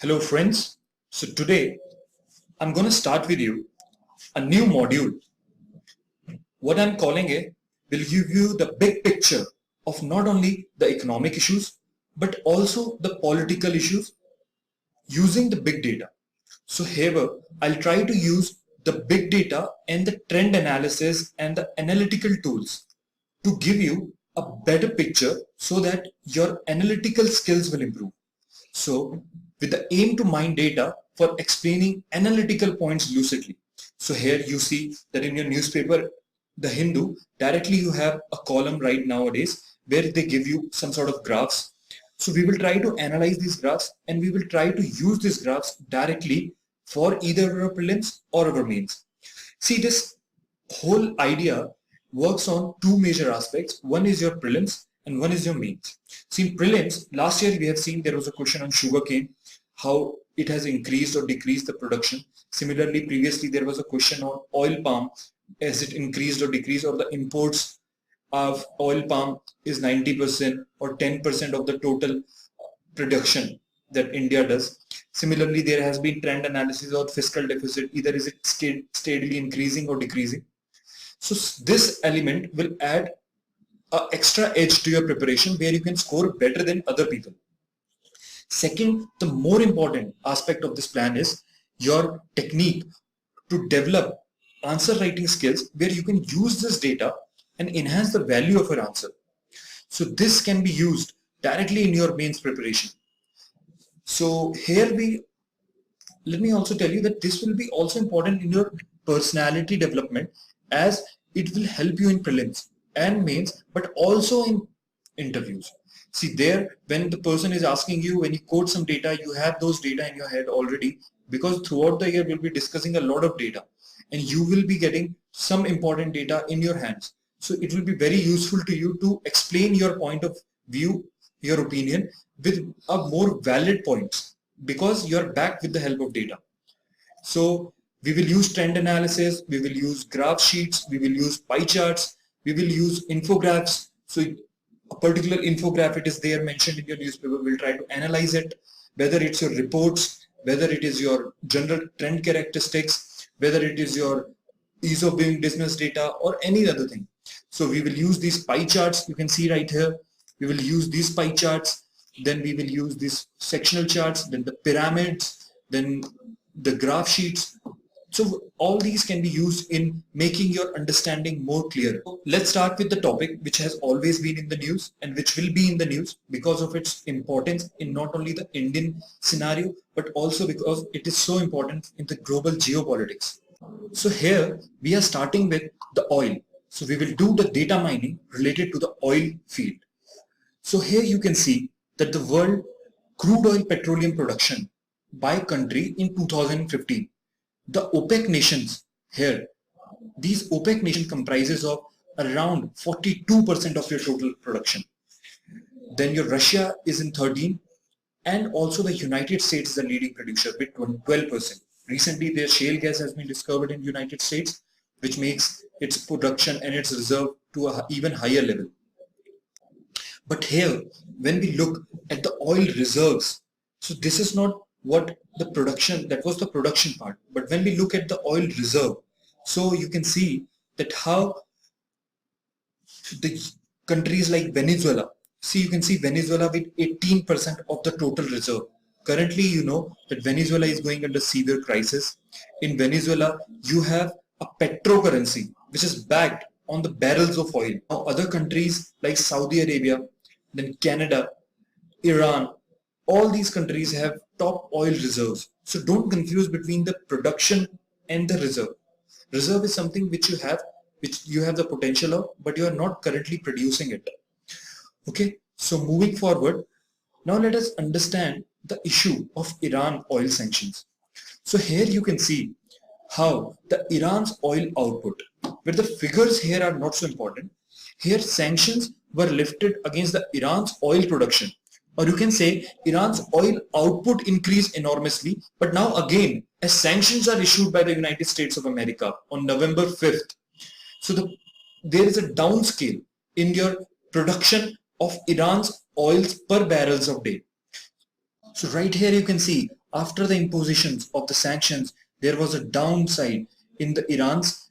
Hello friends. So today I'm going to start with you a new module. What I'm calling it will give you the big picture of not only the economic issues but also the political issues using the big data. So here I'll try to use the big data and the trend analysis and the analytical tools to give you a better picture so that your analytical skills will improve. So with the aim to mine data for explaining analytical points lucidly. So here you see that in your newspaper, The Hindu, directly you have a column right nowadays where they give you some sort of graphs. So we will try to analyze these graphs and we will try to use these graphs directly for either our prelims or our mains. See, this whole idea works on two major aspects. One is your prelims and one is your mains. See, in prelims, last year we have seen there was a question on sugarcane, how it has increased or decreased the production. Similarly, previously there was a question on oil palm, has it increased or decreased, or the imports of oil palm is 90% or 10% of the total production that India does. Similarly, there has been trend analysis of fiscal deficit, either is it steadily increasing or decreasing. So this element will add an extra edge to your preparation where you can score better than other people. Second, the more important aspect of this plan is your technique to develop answer writing skills where you can use this data and enhance the value of your answer. So this can be used directly in your mains preparation. So here let me also tell you that this will be also important in your personality development, as it will help you in prelims and mains, but also in interviews. See, there when the person is asking you, when you quote some data, you have those data in your head already, because throughout the year we'll be discussing a lot of data and you will be getting some important data in your hands. So it will be very useful to you to explain your point of view, your opinion with a more valid points, because you're backed with the help of data. So we will use trend analysis, we will use graph sheets, we will use pie charts, we will use infographics. So a particular infograph, it is there mentioned in your newspaper, we'll try to analyze it, whether it's your reports, whether it is your general trend characteristics, whether it is your ease of doing business data or any other thing. So we will use these pie charts, you can see right here, we will use these pie charts, then we will use these sectional charts, then the pyramids, then the graph sheets. So all these can be used in making your understanding more clear. Let's start with the topic which has always been in the news and which will be in the news because of its importance in not only the Indian scenario, but also because it is so important in the global geopolitics. So here we are starting with the oil. So we will do the data mining related to the oil field. So here you can see that the world crude oil petroleum production by country in 2015. The OPEC nations here, these OPEC nations comprises of around 42% of your total production. Then your Russia is in 13, and also the United States is the leading producer with 12%. Recently, their shale gas has been discovered in United States, which makes its production and its reserve to an even higher level. But here, when we look at the oil reserves, so this is not what the production, that was the production part. But when we look at the oil reserve, so you can see that how the countries like Venezuela, see, you can see Venezuela with 18% of the total reserve. Currently, you know that Venezuela is going under severe crisis. In Venezuela, you have a petrocurrency which is backed on the barrels of oil. Now, other countries like Saudi Arabia, then Canada, Iran, all these countries have top oil reserves. So don't confuse between the production and the reserve. Reserve is something which you have the potential of, but you are not currently producing it. Okay, so moving forward, now let us understand the issue of Iran oil sanctions. So here you can see how the Iran's oil output, where the figures here are not so important. Here sanctions were lifted against the Iran's oil production, or you can say Iran's oil output increased enormously. But now again, as sanctions are issued by the United States of America on November 5th, so there is a downscale in your production of Iran's oils per barrels of day. So right here you can see after the impositions of the sanctions, there was a downside in the Iran's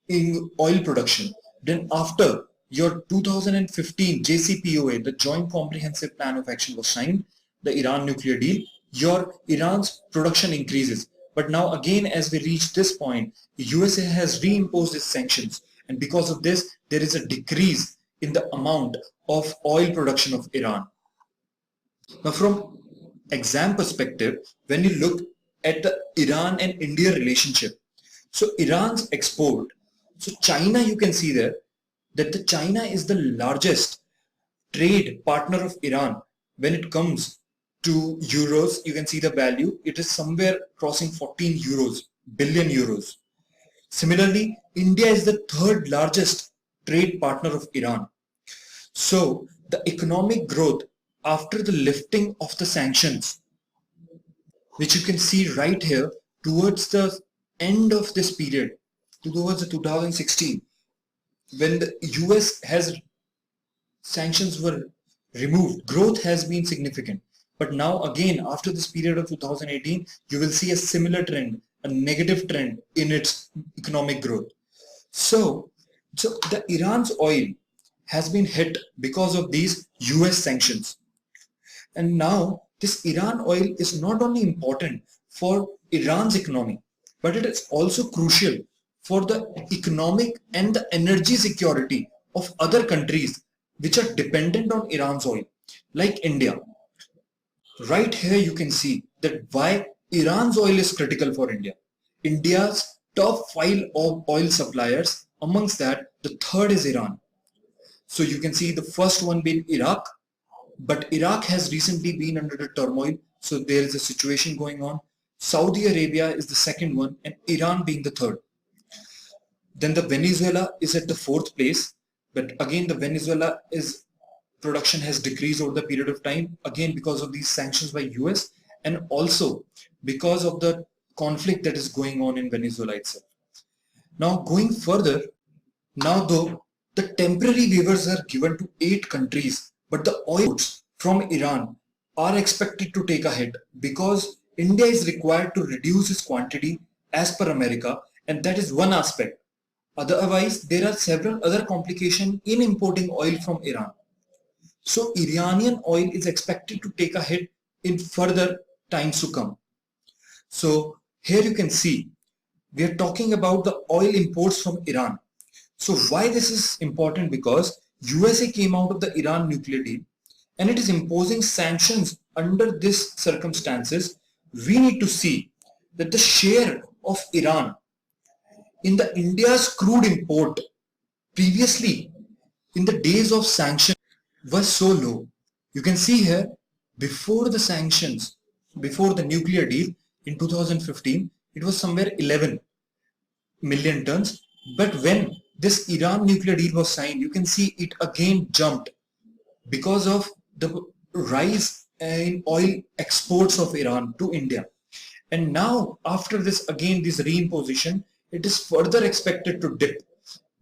in oil production. Then after your 2015 JCPOA, the Joint Comprehensive Plan of Action was signed, the Iran nuclear deal, your Iran's production increases. But now again, as we reach this point, the USA has reimposed its sanctions. And because of this, there is a decrease in the amount of oil production of Iran. Now, from exam perspective, when you look at the Iran and India relationship, so Iran's export, so China, you can see there that the China is the largest trade partner of Iran when it comes to euros. You can see the value, it is somewhere crossing 14 euros, billion euros. Similarly, India is the third largest trade partner of Iran. So the economic growth after the lifting of the sanctions, which you can see right here towards the end of this period, towards the 2016, when the US has sanctions were removed, growth has been significant. But now again, after this period of 2018, you will see a similar trend, a negative trend in its economic growth. So the Iran's oil has been hit because of these US sanctions. And now this Iran oil is not only important for Iran's economy, but it is also crucial for the economic and the energy security of other countries which are dependent on Iran's oil, like India. Right here you can see that why Iran's oil is critical for India. India's top 5 oil suppliers, amongst that the third is Iran. So you can see the first one being Iraq, but Iraq has recently been under the turmoil, so there is a situation going on. Saudi Arabia is the second one and Iran being the third. Then the Venezuela is at the fourth place, but again the Venezuela is production has decreased over the period of time, again because of these sanctions by US and also because of the conflict that is going on in Venezuela itself. Now going further, now though the temporary waivers are given to 8 countries, but the oils from Iran are expected to take a hit because India is required to reduce its quantity as per America, and that is one aspect. Otherwise, there are several other complications in importing oil from Iran. So Iranian oil is expected to take a hit in further times to come. So here you can see we are talking about the oil imports from Iran. So why this is important? Because USA came out of the Iran nuclear deal and it is imposing sanctions under these circumstances. We need to see that the share of Iran in the India's crude import previously in the days of sanctions was so low. You can see here before the sanctions, before the nuclear deal in 2015, it was somewhere 11 million tons. But when this Iran nuclear deal was signed, you can see it again jumped because of the rise in oil exports of Iran to India. And now after this again this reimposition, it is further expected to dip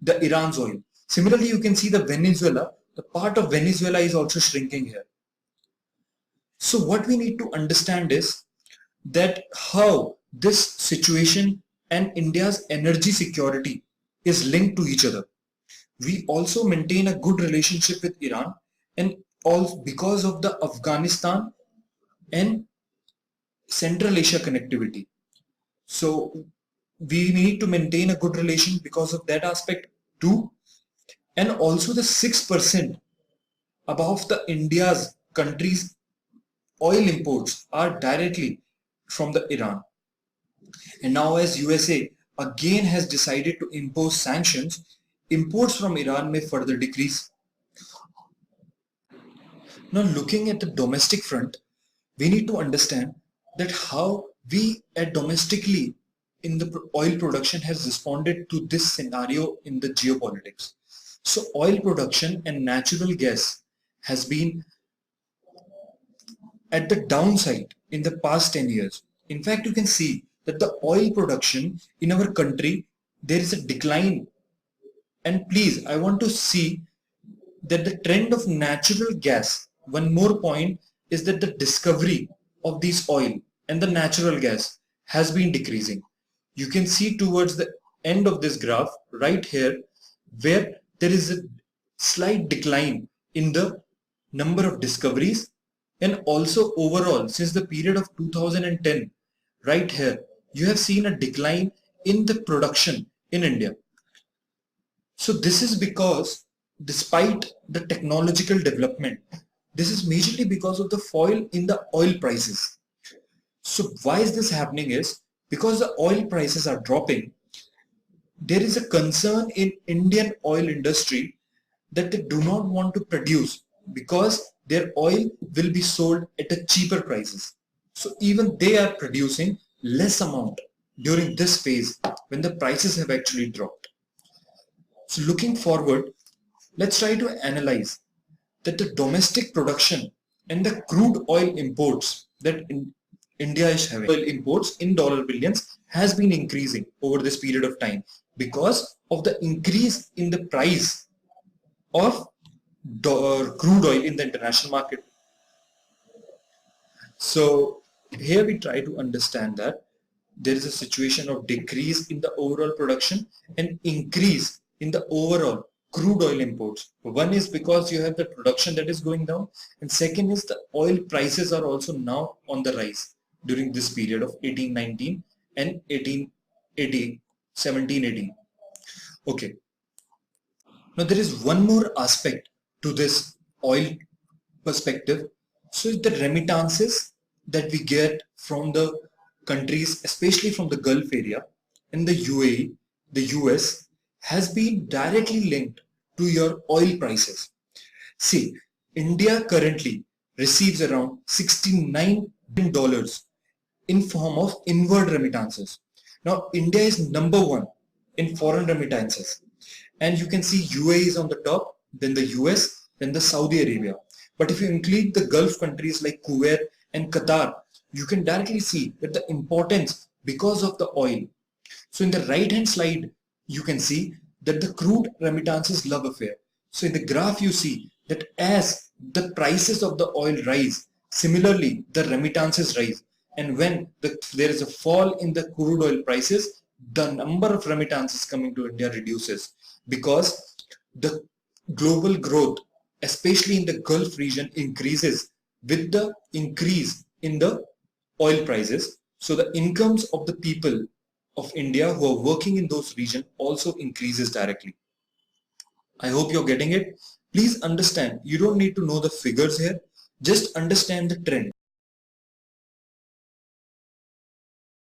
the Iran's oil. Similarly, you can see the Venezuela, the part of Venezuela is also shrinking here. So what we need to understand is that how this situation and India's energy security is linked to each other. We also maintain a good relationship with Iran and all because of the Afghanistan and Central Asia connectivity. So we need to maintain a good relation because of that aspect too. And also the 6% above the India's country's oil imports are directly from the Iran. And now as USA again has decided to impose sanctions, imports from Iran may further decrease. Now looking at the domestic front, we need to understand that how we at domestically in the oil production has responded to this scenario in the geopolitics. So oil production and natural gas has been at the downside in the past 10 years. In fact, you can see that the oil production in our country, there is a decline. And please, I want to see that the trend of natural gas, one more point, is that the discovery of this oil and the natural gas has been decreasing. You can see towards the end of this graph right here where there is a slight decline in the number of discoveries, and also overall since the period of 2010 right here you have seen a decline in the production in India. So this is because despite the technological development, this is majorly because of the fall in the oil prices. So why is this happening is because the oil prices are dropping, there is a concern in Indian oil industry that they do not want to produce because their oil will be sold at a cheaper prices. So even they are producing less amount during this phase when the prices have actually dropped. So looking forward, let's try to analyze that the domestic production and the crude oil imports that India is having, oil imports in dollar billions has been increasing over this period of time because of the increase in the price of crude oil in the international market. So here we try to understand that there is a situation of decrease in the overall production and increase in the overall crude oil imports. One is because you have the production that is going down, and second is the oil prices are also now on the rise during this period of 1819 and 1880, 1718. Okay. Now there is one more aspect to this oil perspective. So the remittances that we get from the countries, especially from the Gulf area and the UAE, the US, has been directly linked to your oil prices. See, India currently receives around $69 billion in form of inward remittances. Now, India is number one in foreign remittances. And you can see UAE is on the top, then the US, then the Saudi Arabia. But if you include the Gulf countries like Kuwait and Qatar, you can directly see that the importance because of the oil. So in the right hand slide, you can see that the crude remittances love affair. So in the graph you see that as the prices of the oil rise, similarly the remittances rise. And when there is a fall in the crude oil prices, the number of remittances coming to India reduces because the global growth, especially in the Gulf region, increases with the increase in the oil prices. So the incomes of the people of India who are working in those regions also increases directly. I hope you're getting it. Please understand, you don't need to know the figures here. Just understand the trend.